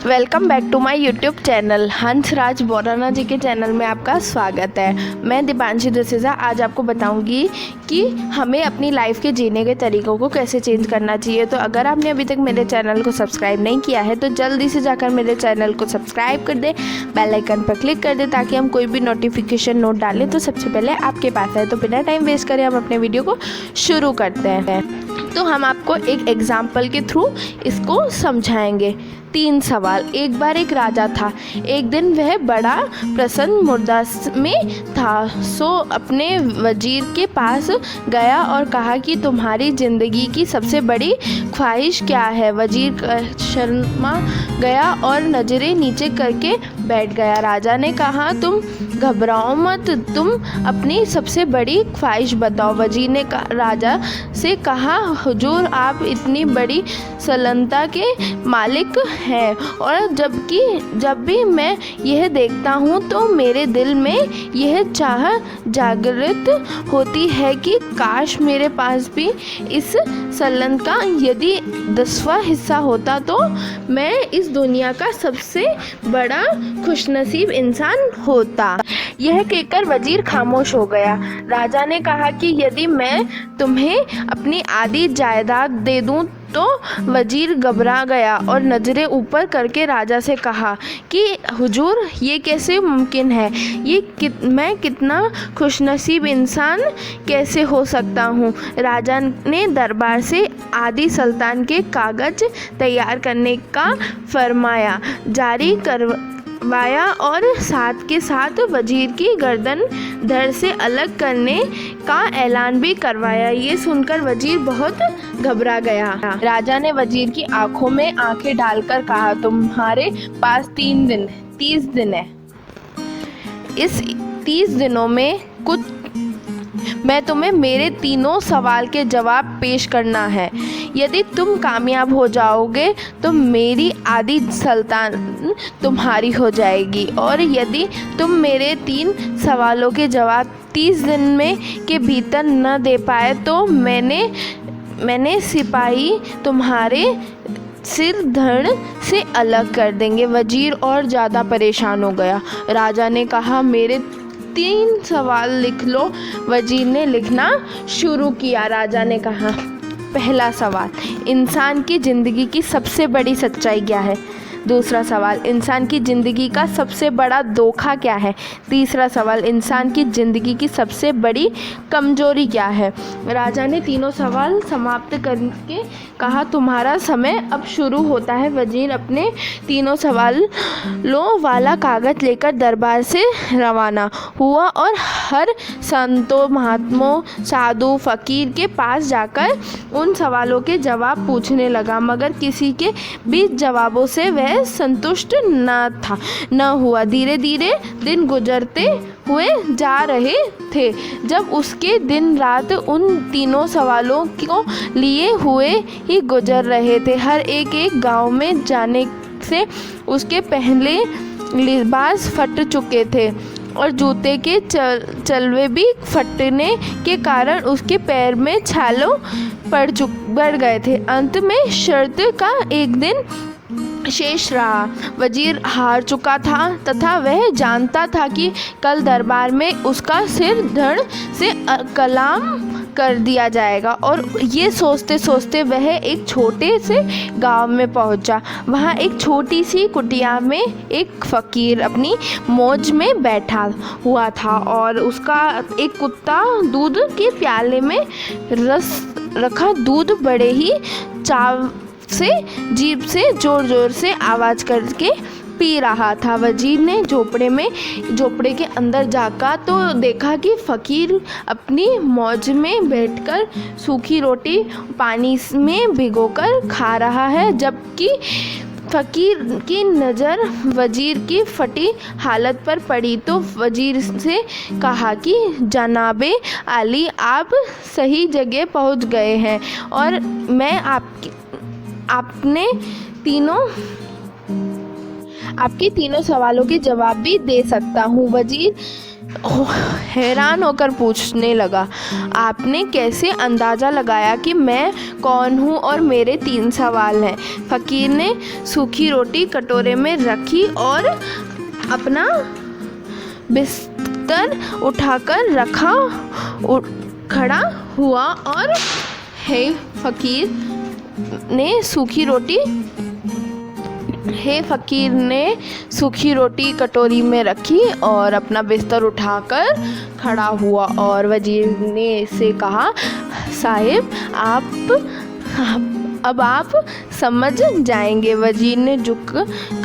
Welcome back to my YouTube channel Hansraj Borana ji के channel में आपका स्वागत है। मैं दीपांशी दुसेजा आज आपको बताऊंगी कि हमें अपनी लाइफ के जीने के तरीक़ों को कैसे चेंज करना चाहिए। तो अगर आपने अभी तक मेरे चैनल को सब्सक्राइब नहीं किया है तो जल्दी से जाकर मेरे चैनल को सब्सक्राइब कर दें, बेल आइकन पर क्लिक कर दें ताकि हम कोई भी नोटिफिकेशन नोट डालें तो सबसे पहले आपके पास आए। तो बिना टाइम वेस्ट करें हम अपने वीडियो को शुरू करते हैं। तो हम आपको एक एग्जाम्पल के थ्रू इसको समझाएंगे। 3 सवाल। एक बार एक राजा था। एक दिन वह बड़ा प्रसन्न मुद्रा में था, सो अपने वजीर के पास गया और कहा कि तुम्हारी ज़िंदगी की सबसे बड़ी ख्वाहिश क्या है। वजीर शर्मा गया और नज़रें नीचे करके बैठ गया। राजा ने कहा तुम घबराओ मत, तुम अपनी सबसे बड़ी ख्वाहिश बताओ। वजीर ने राजा से कहा हुजूर आप इतनी बड़ी सल्तनत के मालिक हैं और जब भी मैं यह देखता हूँ तो मेरे दिल में यह चाह जागृत होती है कि काश मेरे पास भी इस सल्तनत का यदि 10वां हिस्सा होता तो मैं इस दुनिया का सबसे बड़ा खुशनसीब इंसान होता। यह कहकर वजीर खामोश हो गया। राजा ने कहा कि यदि मैं तुम्हें अपनी आधी जायदाद दे दूं तो वजीर घबरा गया और नज़रें ऊपर करके राजा से कहा कि हुजूर ये कैसे मुमकिन है, मैं कितना खुशनसीब इंसान कैसे हो सकता हूँ। राजा ने दरबार से आधी सल्तनत के कागज़ तैयार करने का फरमाया जारी करवाया और साथ के साथ वजीर की गर्दन धड़ से अलग करने का ऐलान भी करवाया। ये सुनकर वजीर बहुत घबरा गया। राजा ने वजीर की आंखों में आंखें डालकर कहा तुम्हारे पास 30 दिन है। इस 30 दिनों में मैं तुम्हें मेरे तीनों सवाल के जवाब पेश करना है। यदि तुम कामयाब हो जाओगे तो मेरी आधी सल्तनत तुम्हारी हो जाएगी और यदि तुम मेरे 3 सवालों के जवाब 30 दिन में के भीतर न दे पाए तो मैंने सिपाही तुम्हारे सिर धड़ से अलग कर देंगे। वजीर और ज़्यादा परेशान हो गया। राजा ने कहा मेरे 3 सवाल लिख लो। वजीर ने लिखना शुरू किया। राजा ने कहा पहला सवाल, इंसान की ज़िंदगी की सबसे बड़ी सच्चाई क्या है। दूसरा सवाल, इंसान की ज़िंदगी का सबसे बड़ा धोखा क्या है। तीसरा सवाल, इंसान की ज़िंदगी की सबसे बड़ी कमज़ोरी क्या है। राजा ने तीनों सवाल समाप्त करके कहा तुम्हारा समय अब शुरू होता है। वजीर अपने तीनों सवालों वाला कागज़ लेकर दरबार से रवाना हुआ और हर संतों, महात्माओं, साधु, फ़कीर के पास जाकर उन सवालों के जवाब पूछने लगा, मगर किसी के भी जवाबों से वह संतुष्ट न हुआ। धीरे धीरे दिन गुजरते हुए जा रहे थे। जब उसके दिन रात उन तीनों सवालों को लिए हुए ही गुजर रहे थे। हर एक गांव में जाने से उसके पहले लिबास फट चुके थे और जूते के चलवे भी फटने के कारण उसके पैर में छाले पड़ गए थे। अंत में शर्त का एक दिन शेष रहा। वजीर हार चुका था तथा वह जानता था कि कल दरबार में उसका सिर धड़ से कलाम कर दिया जाएगा और ये सोचते सोचते वह एक छोटे से गांव में पहुंचा। वहां एक छोटी सी कुटिया में एक फ़कीर अपनी मौज में बैठा हुआ था और उसका एक कुत्ता दूध के प्याले में रखा दूध बड़े ही चाव से जीभ से जोर जोर से आवाज़ करके पी रहा था। वजीर ने झोपड़े के अंदर जाकर तो देखा कि फ़कीर अपनी मौज में बैठकर सूखी रोटी पानी में भिगोकर खा रहा है, जबकि फ़कीर की नज़र वजीर की फटी हालत पर पड़ी तो वजीर से कहा कि जनाबे आली आप सही जगह पहुंच गए हैं और मैं आपके तीनों सवालों के जवाब भी दे सकता हूँ। वजीर हैरान होकर पूछने लगा, आपने कैसे अंदाज़ा लगाया कि मैं कौन हूँ और मेरे 3 सवाल हैं। फ़कीर ने सूखी रोटी कटोरे में रखी और अपना बिस्तर उठाकर खड़ा हुआ और फ़कीर ने सूखी रोटी कटोरी में रखी और अपना बिस्तर उठाकर खड़ा हुआ और वजीर ने से कहा, साहिब अब आप समझ जाएंगे। वजीर ने झुक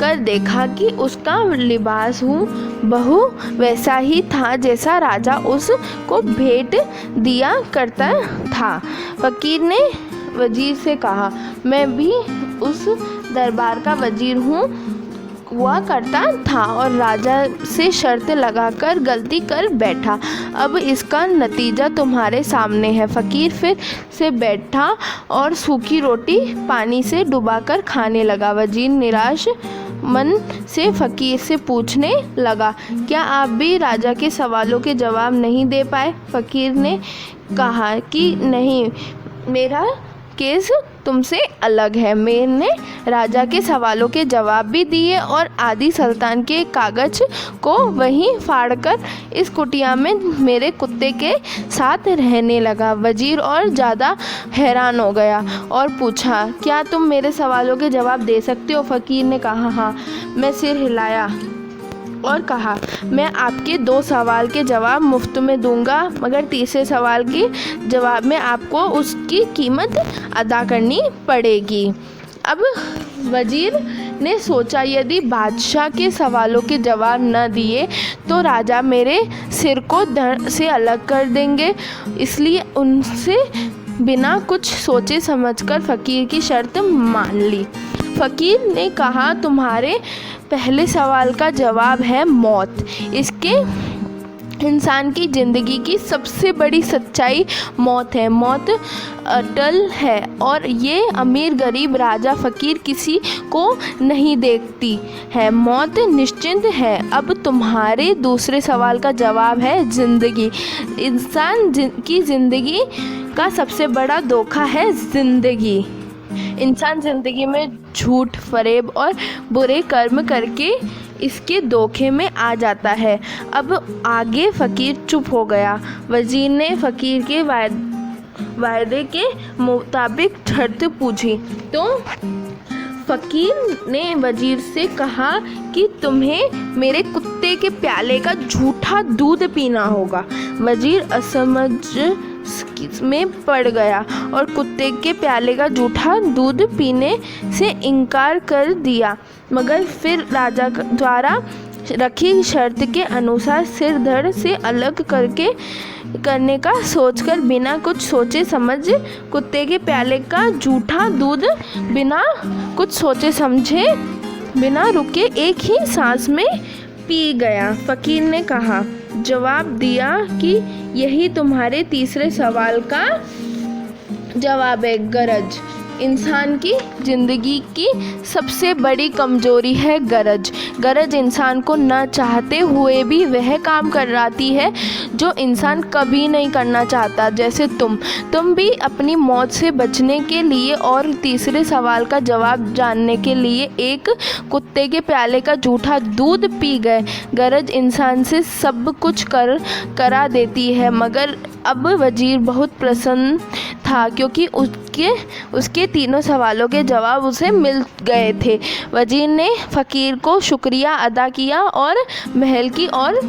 कर देखा कि उसका लिबास बहु वैसा ही था जैसा राजा उसको भेंट दिया करता था। फ़कीर ने वजीर से कहा, मैं भी उस दरबार का वजीर हुआ करता था और राजा से शर्त लगाकर गलती कर बैठा। अब इसका नतीजा तुम्हारे सामने है। फ़कीर फिर से बैठा और सूखी रोटी पानी से डुबाकर खाने लगा। वजीर निराश मन से फ़कीर से पूछने लगा, क्या आप भी राजा के सवालों के जवाब नहीं दे पाए? फ़कीर ने कहा कि नहीं, मेरा केस तुमसे अलग है। मैंने राजा के सवालों के जवाब भी दिए और आदि सुल्तान के कागज को वहीं फाड़कर इस कुटिया में मेरे कुत्ते के साथ रहने लगा। वजीर और ज़्यादा हैरान हो गया और पूछा, क्या तुम मेरे सवालों के जवाब दे सकते हो? फ़कीर ने कहा, हाँ। मैं सिर हिलाया और कहा, मैं आपके 2 सवाल के जवाब मुफ्त में दूंगा, मगर तीसरे सवाल के जवाब में आपको उसकी कीमत अदा करनी पड़ेगी। अब वजीर ने सोचा, यदि बादशाह के सवालों के जवाब न दिए तो राजा मेरे सिर को धड़ से अलग कर देंगे, इसलिए उनसे बिना कुछ सोचे समझकर फ़कीर की शर्त मान ली। फ़कीर ने कहा, तुम्हारे पहले सवाल का जवाब है मौत। इसके इंसान की ज़िंदगी की सबसे बड़ी सच्चाई मौत है। मौत अटल है और ये अमीर गरीब राजा फ़कीर किसी को नहीं देखती है। मौत निश्चित है। अब तुम्हारे दूसरे सवाल का जवाब है ज़िंदगी। इंसान की ज़िंदगी का सबसे बड़ा धोखा है ज़िंदगी। इंसान ज़िंदगी में झूठ, फरेब और बुरे कर्म करके इसके धोखे में आ जाता है। अब आगे फ़कीर चुप हो गया। वजीर ने फ़कीर के वायदे के मुताबिक शर्त पूछी तो फ़कीर ने वजीर से कहा कि तुम्हें मेरे कुत्ते के प्याले का झूठा दूध पीना होगा। वजीर असमझ में पड़ गया और कुत्ते के प्याले का झूठा दूध पीने से इनकार कर दिया, मगर फिर राजा द्वारा रखी शर्त के अनुसार सिर धड़ से अलग करने का सोचकर बिना कुछ सोचे समझ कुत्ते के प्याले का झूठा दूध बिना कुछ सोचे समझे बिना रुके एक ही सांस में पी गया। फ़कीर ने कहा, जवाब दिया कि यही तुम्हारे तीसरे सवाल का जवाब है। गरज। इंसान की ज़िंदगी की सबसे बड़ी कमज़ोरी है गरज। गरज इंसान को न चाहते हुए भी वह काम कराती है जो इंसान कभी नहीं करना चाहता। जैसे तुम भी अपनी मौत से बचने के लिए और तीसरे सवाल का जवाब जानने के लिए एक कुत्ते के प्याले का झूठा दूध पी गए। गरज इंसान से सब कुछ करा देती है, मगर अब वजीर बहुत प्रसन्न था क्योंकि उसके तीनों सवालों के जवाब उसे मिल गए थे। वजीर ने फ़कीर को शुक्रिया अदा किया और महल की ओर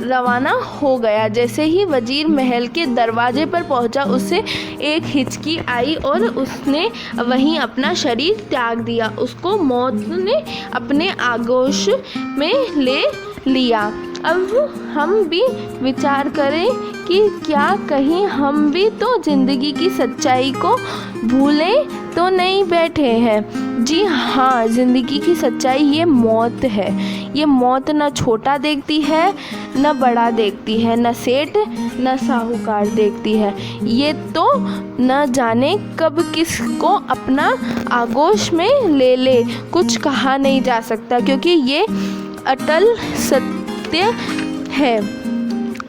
रवाना हो गया। जैसे ही वजीर महल के दरवाजे पर पहुंचा, उसे एक हिचकी आई और उसने वहीं अपना शरीर त्याग दिया। उसको मौत ने अपने आगोश में ले लिया। अब हम भी विचार करें कि क्या कहीं हम भी तो ज़िंदगी की सच्चाई को भूले तो नहीं बैठे हैं। जी हाँ, ज़िंदगी की सच्चाई ये मौत है। ये मौत न छोटा देखती है न बड़ा देखती है, न सेठ न साहूकार देखती है। ये तो न जाने कब किसको अपना आगोश में ले ले, कुछ कहा नहीं जा सकता, क्योंकि ये अटल सत्य है।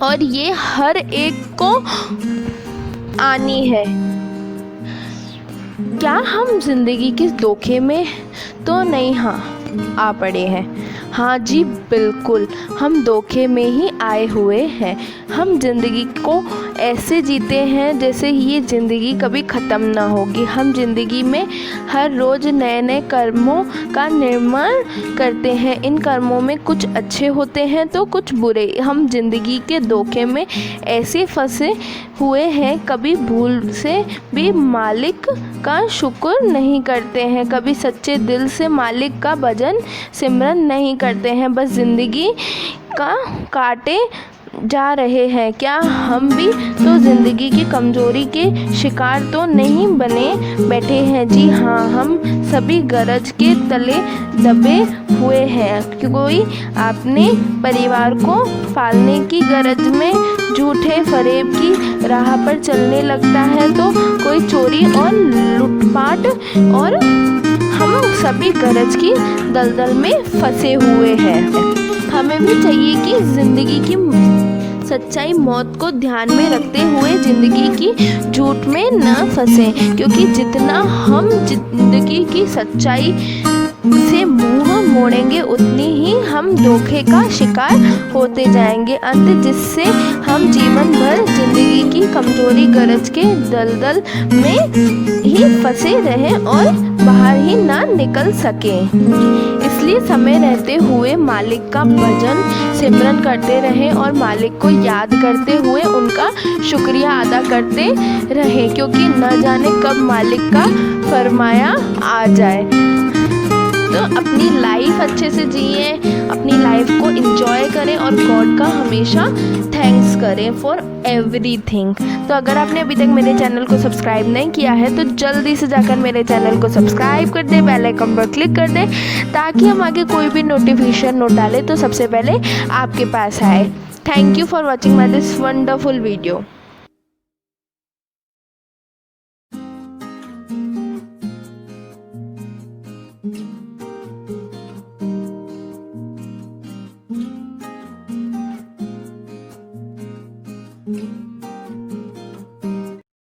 और ये हर एक को आनी है। क्या हम जिंदगी के धोखे में तो नहीं आ पड़े हैं? हाँ जी बिल्कुल, हम धोखे में ही आए हुए हैं। हम ज़िंदगी को ऐसे जीते हैं जैसे ये ज़िंदगी कभी ख़त्म ना होगी। हम ज़िंदगी में हर रोज़ नए नए कर्मों का निर्माण करते हैं। इन कर्मों में कुछ अच्छे होते हैं तो कुछ बुरे। हम ज़िंदगी के धोखे में ऐसे फंसे हुए हैं, कभी भूल से भी मालिक का शुक्र नहीं करते हैं, कभी सच्चे दिल से मालिक का भजन सिमरन नहीं करते हैं, बस ज़िंदगी का काटे जा रहे हैं। क्या हम भी तो ज़िंदगी की कमज़ोरी के शिकार तो नहीं बने बैठे हैं? जी हाँ, हम सभी गरज के तले दबे हुए हैं। कोई अपने परिवार को पालने की गरज में झूठे फरेब की राह पर चलने लगता है, तो कोई चोरी और लूटपाट, और हम सभी गरज की दलदल में फंसे हुए हैं। हमें भी चाहिए कि ज़िंदगी की सच्चाई मौत को ध्यान में रखते हुए ज़िंदगी की झूठ में न फंसे, क्योंकि जितना हम ज़िंदगी की सच्चाई से मुंह मोड़ेंगे उतनी ही हम धोखे का शिकार होते जाएंगे। अंत जिससे हम जीवन भर ज़िंदगी की कमज़ोरी गरज के दलदल में ही फंसे रहें और बाहर ही ना निकल सकें। इसलिए समय रहते हुए मालिक का भजन सिमरन करते रहें और मालिक को याद करते हुए उनका शुक्रिया अदा करते रहें, क्योंकि न जाने कब मालिक का फरमाया आ जाए। तो अपनी लाइफ अच्छे से जिए, अपनी लाइफ को एंजॉय करें और गॉड का हमेशा थैंक्स करें फॉर एवरीथिंग। तो अगर आपने अभी तक मेरे चैनल को सब्सक्राइब नहीं किया है तो जल्दी से जाकर मेरे चैनल को सब्सक्राइब कर दें, बेल आइकन पर क्लिक कर दें, ताकि हम आगे कोई भी नोटिफिकेशन नोट डालें तो सबसे पहले आपके पास आए। Thank you for watching my this wonderful video.